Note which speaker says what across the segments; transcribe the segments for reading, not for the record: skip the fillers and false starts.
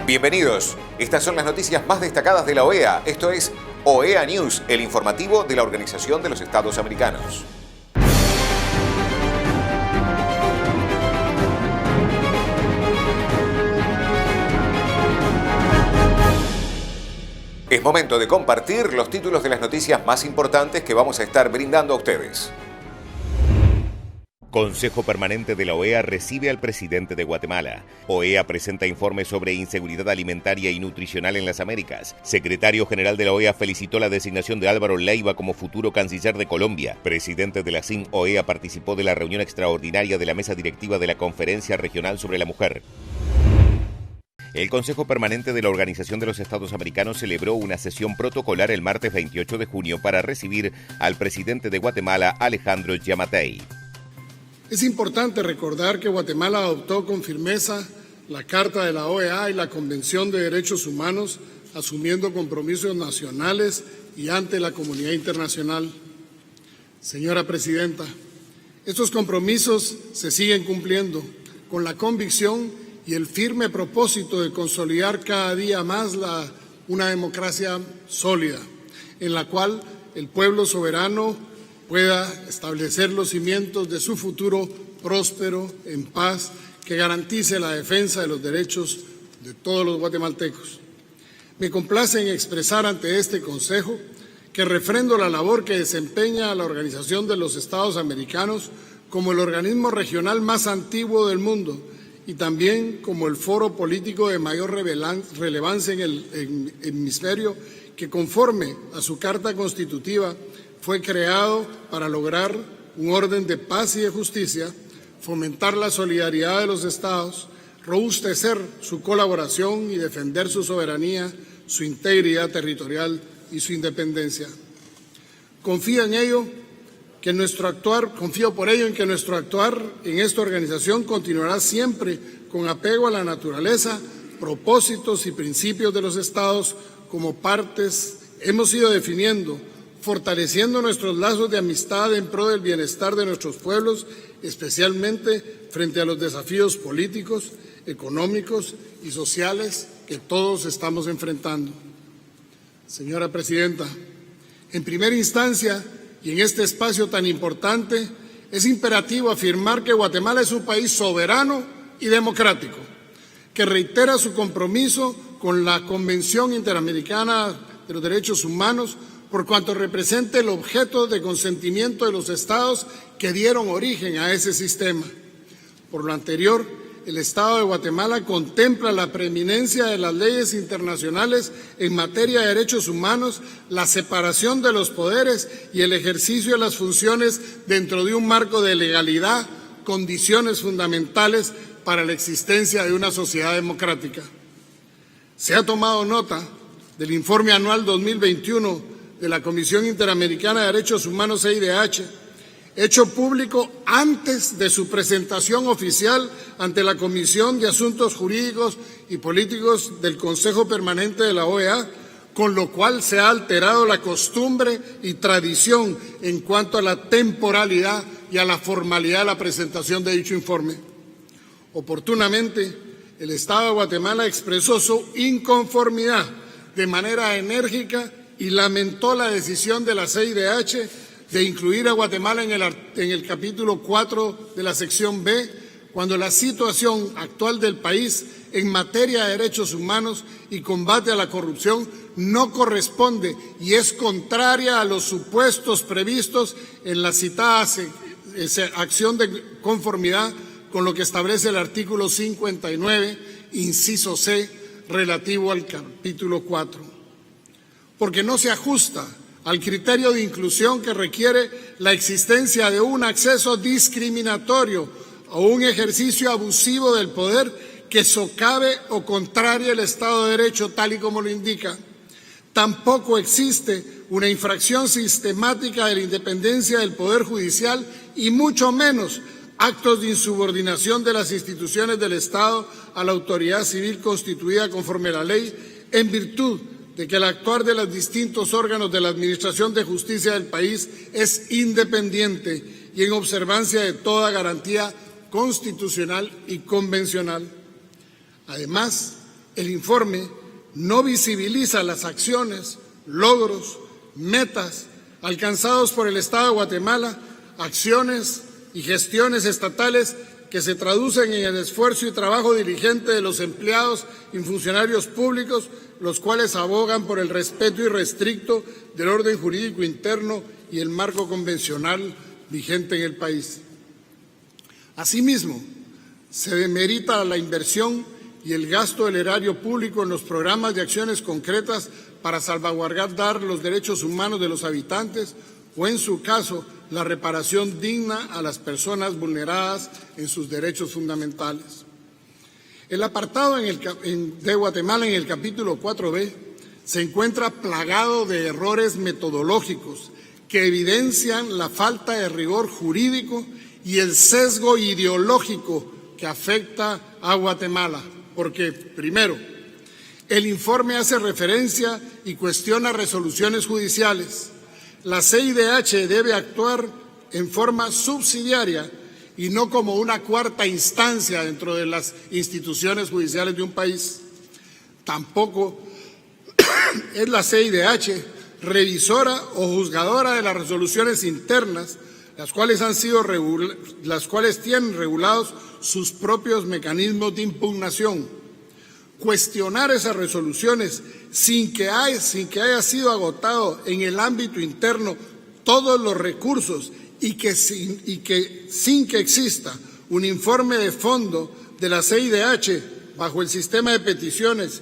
Speaker 1: Bienvenidos. Estas son las noticias más destacadas de la OEA. Esto es OEA News, el informativo de la Organización de los Estados Americanos. Es momento de compartir los títulos de las noticias más importantes que vamos a estar brindando a ustedes.
Speaker 2: Consejo Permanente de la OEA recibe al presidente de Guatemala. OEA presenta informe sobre inseguridad alimentaria y nutricional en las Américas. Secretario General de la OEA felicitó la designación de Álvaro Leiva como futuro canciller de Colombia. Presidente de la CIN OEA participó de la reunión extraordinaria de la mesa directiva de la Conferencia Regional sobre la Mujer. El Consejo Permanente de la Organización de los Estados Americanos celebró una sesión protocolar el martes 28 de junio para recibir al presidente de Guatemala, Alejandro Giammattei.
Speaker 3: Es importante recordar que Guatemala adoptó con firmeza la Carta de la OEA y la Convención de Derechos Humanos, asumiendo compromisos nacionales y ante la comunidad internacional. Señora Presidenta, estos compromisos se siguen cumpliendo con la convicción y el firme propósito de consolidar cada día más una democracia sólida, en la cual el pueblo soberano pueda establecer los cimientos de su futuro próspero, en paz, que garantice la defensa de los derechos de todos los guatemaltecos. Me complace en expresar ante este Consejo que refrendo la labor que desempeña la Organización de los Estados Americanos como el organismo regional más antiguo del mundo y también como el foro político de mayor relevancia en el hemisferio que, conforme a su Carta Constitutiva, fue creado para lograr un orden de paz y de justicia, fomentar la solidaridad de los estados, robustecer su colaboración y defender su soberanía, su integridad territorial y su independencia. Confío por ello en que nuestro actuar en esta organización continuará siempre con apego a la naturaleza, propósitos y principios de los estados como partes. Hemos ido definiendo, fortaleciendo nuestros lazos de amistad en pro del bienestar de nuestros pueblos, especialmente frente a los desafíos políticos, económicos y sociales que todos estamos enfrentando. Señora Presidenta, en primera instancia y en este espacio tan importante, es imperativo afirmar que Guatemala es un país soberano y democrático, que reitera su compromiso con la Convención Interamericana de los Derechos Humanos, por cuanto representa el objeto de consentimiento de los estados que dieron origen a ese sistema. Por lo anterior, el Estado de Guatemala contempla la preeminencia de las leyes internacionales en materia de derechos humanos, la separación de los poderes y el ejercicio de las funciones dentro de un marco de legalidad, condiciones fundamentales para la existencia de una sociedad democrática. Se ha tomado nota del informe anual 2021 de la Comisión Interamericana de Derechos Humanos, CIDH, hecho público antes de su presentación oficial ante la Comisión de Asuntos Jurídicos y Políticos del Consejo Permanente de la OEA, con lo cual se ha alterado la costumbre y tradición en cuanto a la temporalidad y a la formalidad de la presentación de dicho informe. Oportunamente, el Estado de Guatemala expresó su inconformidad de manera enérgica y lamentó la decisión de la CIDH de incluir a Guatemala en el capítulo 4 de la sección B, cuando la situación actual del país en materia de derechos humanos y combate a la corrupción no corresponde y es contraria a los supuestos previstos en la citada acción de conformidad con lo que establece el artículo 59, inciso C, relativo al capítulo 4. Porque no se ajusta al criterio de inclusión que requiere la existencia de un acceso discriminatorio o un ejercicio abusivo del poder que socave o contrarie el Estado de Derecho tal y como lo indica. Tampoco existe una infracción sistemática de la independencia del Poder Judicial y mucho menos actos de insubordinación de las instituciones del Estado a la autoridad civil constituida conforme a la ley, en virtud de que el actuar de los distintos órganos de la Administración de Justicia del país es independiente y en observancia de toda garantía constitucional y convencional. Además, El informe no visibiliza las acciones, logros, metas alcanzados por el Estado de Guatemala, acciones y gestiones estatales que se traducen en el esfuerzo y trabajo diligente de los empleados y funcionarios públicos, los cuales abogan por el respeto irrestricto del orden jurídico interno y el marco convencional vigente en el país. Asimismo, se demerita la inversión y el gasto del erario público en los programas de acciones concretas para salvaguardar los derechos humanos de los habitantes o, en su caso, la reparación digna a las personas vulneradas en sus derechos fundamentales. El apartado de Guatemala en el capítulo 4b se encuentra plagado de errores metodológicos que evidencian la falta de rigor jurídico y el sesgo ideológico que afecta a Guatemala, porque, primero, el informe hace referencia y cuestiona resoluciones judiciales. La CIDH debe actuar en forma subsidiaria y no como una cuarta instancia dentro de las instituciones judiciales de un país. Tampoco es la CIDH revisora o juzgadora de las resoluciones internas, las cuales tienen regulados sus propios mecanismos de impugnación. Cuestionar esas resoluciones sin que haya sido agotado en el ámbito interno todos los recursos y sin que exista un informe de fondo de la CIDH bajo el sistema de peticiones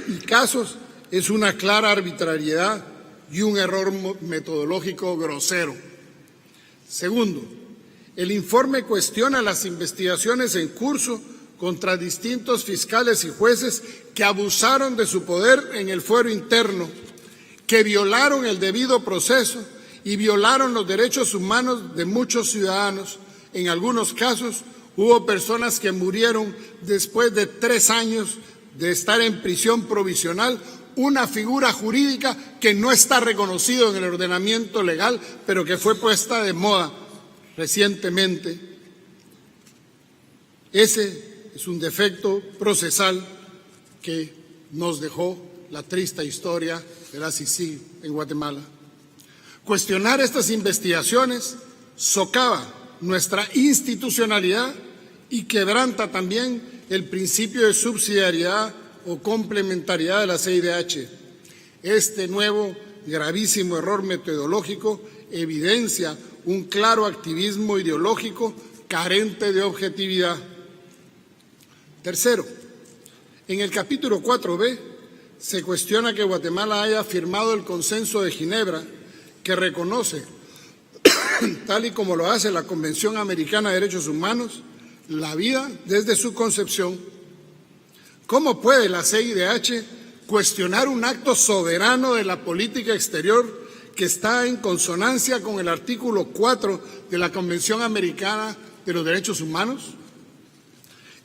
Speaker 3: y casos es una clara arbitrariedad y un error metodológico grosero. Segundo, el informe cuestiona las investigaciones en curso contra distintos fiscales y jueces que abusaron de su poder en el fuero interno, que violaron el debido proceso y violaron los derechos humanos de muchos ciudadanos. En algunos casos hubo personas que murieron después de 3 años de estar en prisión provisional, una figura jurídica que no está reconocida en el ordenamiento legal, pero que fue puesta de moda recientemente. Ese es un defecto procesal que nos dejó la triste historia de la CICIG en Guatemala. Cuestionar estas investigaciones socava nuestra institucionalidad y quebranta también el principio de subsidiariedad o complementariedad de la CIDH. Este nuevo gravísimo error metodológico evidencia un claro activismo ideológico carente de objetividad. Tercero, en el capítulo 4b se cuestiona que Guatemala haya firmado el Consenso de Ginebra, que reconoce, tal y como lo hace la Convención Americana de Derechos Humanos, la vida desde su concepción. ¿Cómo puede la CIDH cuestionar un acto soberano de la política exterior que está en consonancia con el artículo 4 de la Convención Americana de los Derechos Humanos?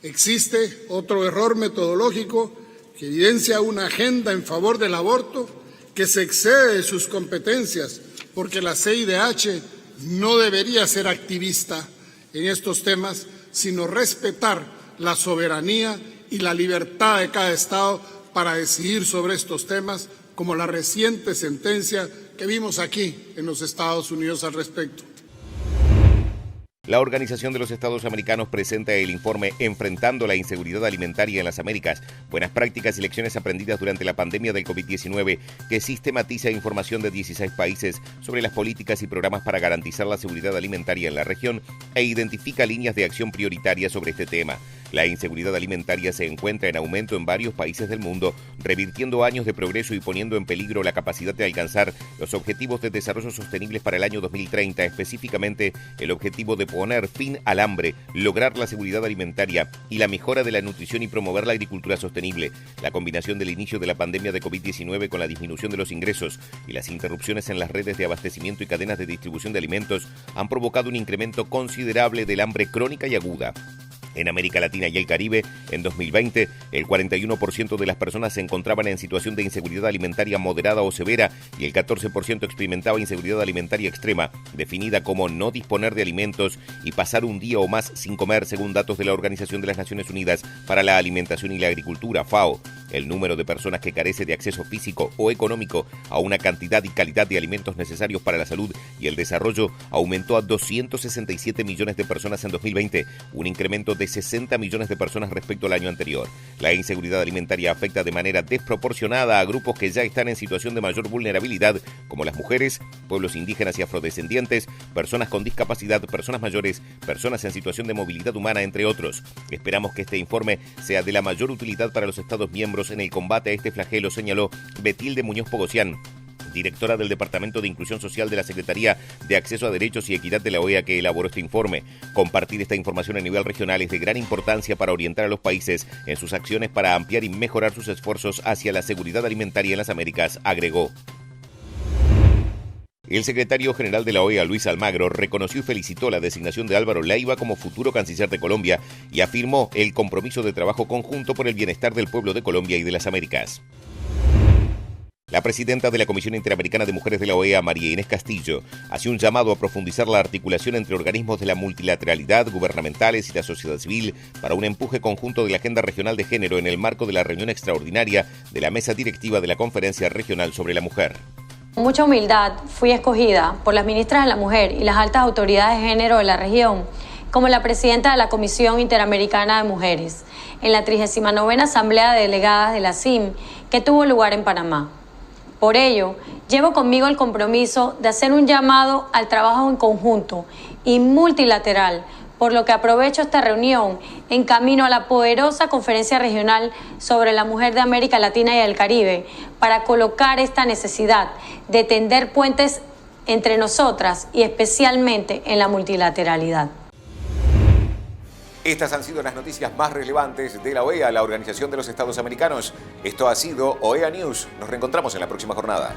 Speaker 3: Existe otro error metodológico que evidencia una agenda en favor del aborto que se excede de sus competencias, porque la CIDH no debería ser activista en estos temas, sino respetar la soberanía y la libertad de cada Estado para decidir sobre estos temas, como la reciente sentencia que vimos aquí en los Estados Unidos al respecto.
Speaker 2: La Organización de los Estados Americanos presenta el informe Enfrentando la inseguridad alimentaria en las Américas, buenas prácticas y lecciones aprendidas durante la pandemia del COVID-19, que sistematiza información de 16 países sobre las políticas y programas para garantizar la seguridad alimentaria en la región e identifica líneas de acción prioritarias sobre este tema. La inseguridad alimentaria se encuentra en aumento en varios países del mundo, revirtiendo años de progreso y poniendo en peligro la capacidad de alcanzar los objetivos de desarrollo sostenibles para el año 2030, específicamente el objetivo de poner fin al hambre, lograr la seguridad alimentaria y la mejora de la nutrición y promover la agricultura sostenible. La combinación del inicio de la pandemia de COVID-19 con la disminución de los ingresos y las interrupciones en las redes de abastecimiento y cadenas de distribución de alimentos han provocado un incremento considerable del hambre crónica y aguda. En América Latina y el Caribe, en 2020, el 41% de las personas se encontraban en situación de inseguridad alimentaria moderada o severa y el 14% experimentaba inseguridad alimentaria extrema, definida como no disponer de alimentos y pasar un día o más sin comer, según datos de la Organización de las Naciones Unidas para la Alimentación y la Agricultura, FAO. El número de personas que carece de acceso físico o económico a una cantidad y calidad de alimentos necesarios para la salud y el desarrollo aumentó a 267 millones de personas en 2020, un incremento de 60 millones de personas respecto al año anterior. La inseguridad alimentaria afecta de manera desproporcionada a grupos que ya están en situación de mayor vulnerabilidad, como las mujeres, pueblos indígenas y afrodescendientes, personas con discapacidad, personas mayores, personas en situación de movilidad humana, entre otros. Esperamos que este informe sea de la mayor utilidad para los Estados miembros en el combate a este flagelo, señaló Betilde Muñoz Pogosian, directora del Departamento de Inclusión Social de la Secretaría de Acceso a Derechos y Equidad de la OEA, que elaboró este informe. Compartir esta información a nivel regional es de gran importancia para orientar a los países en sus acciones para ampliar y mejorar sus esfuerzos hacia la seguridad alimentaria en las Américas, agregó. El secretario general de la OEA, Luis Almagro, reconoció y felicitó la designación de Álvaro Leiva como futuro canciller de Colombia y afirmó el compromiso de trabajo conjunto por el bienestar del pueblo de Colombia y de las Américas. La presidenta de la Comisión Interamericana de Mujeres de la OEA, María Inés Castillo, hace un llamado a profundizar la articulación entre organismos de la multilateralidad, gubernamentales y la sociedad civil para un empuje conjunto de la agenda regional de género en el marco de la reunión extraordinaria de la mesa directiva de la Conferencia Regional sobre la Mujer.
Speaker 4: Con mucha humildad fui escogida por las ministras de la Mujer y las altas autoridades de género de la región como la presidenta de la Comisión Interamericana de Mujeres en la 39ª Asamblea de Delegadas de la CIM que tuvo lugar en Panamá. Por ello, llevo conmigo el compromiso de hacer un llamado al trabajo en conjunto y multilateral, por lo que aprovecho esta reunión en camino a la poderosa conferencia regional sobre la mujer de América Latina y el Caribe para colocar esta necesidad de tender puentes entre nosotras y especialmente en la multilateralidad.
Speaker 1: Estas han sido las noticias más relevantes de la OEA, la Organización de los Estados Americanos. Esto ha sido OEA News. Nos reencontramos en la próxima jornada.